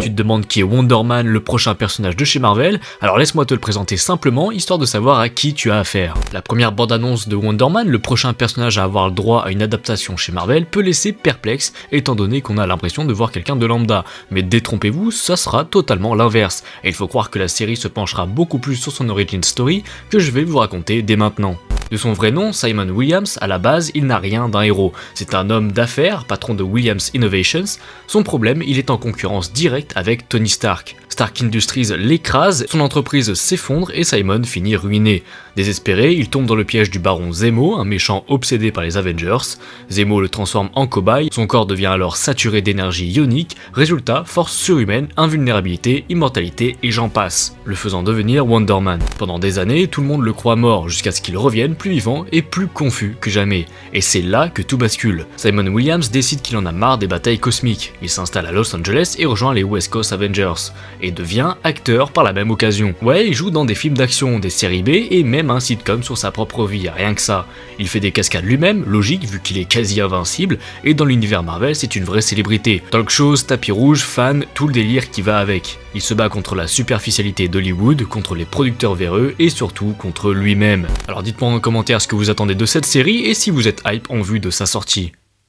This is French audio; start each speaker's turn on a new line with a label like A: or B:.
A: Tu te demandes qui est Wonder Man, le prochain personnage de chez Marvel? Alors laisse-moi te le présenter simplement, histoire de savoir à qui tu as affaire. La première bande-annonce de Wonder Man, le prochain personnage à avoir le droit à une adaptation chez Marvel, peut laisser perplexe, étant donné qu'on a l'impression de voir quelqu'un de lambda. Mais détrompez-vous, ça sera totalement l'inverse. Et il faut croire que la série se penchera beaucoup plus sur son origin story que je vais vous raconter dès maintenant. De son vrai nom, Simon Williams, à la base, il n'a rien d'un héros. C'est un homme d'affaires, patron de Williams Innovations. Son problème, il est en concurrence directe avec Tony Stark. Stark Industries l'écrase, son entreprise s'effondre et Simon finit ruiné. Désespéré, il tombe dans le piège du baron Zemo, un méchant obsédé par les Avengers. Zemo le transforme en cobaye, son corps devient alors saturé d'énergie ionique, résultat, force surhumaine, invulnérabilité, immortalité et j'en passe, le faisant devenir Wonder Man. Pendant des années, tout le monde le croit mort, jusqu'à ce qu'il revienne plus vivant et plus confus que jamais. Et c'est là que tout bascule. Simon Williams décide qu'il en a marre des batailles cosmiques. Il s'installe à Los Angeles et rejoint les West Coast Avengers. Et devient acteur par la même occasion. Ouais, il joue dans des films d'action, des séries B et même un sitcom sur sa propre vie, rien que ça. Il fait des cascades lui-même, logique vu qu'il est quasi invincible, et dans l'univers Marvel c'est une vraie célébrité. Talk shows, tapis rouge, fans, tout le délire qui va avec. Il se bat contre la superficialité d'Hollywood, contre les producteurs véreux et surtout contre lui-même. Alors dites-moi en commentaire ce que vous attendez de cette série et si vous êtes hype en vue de sa sortie.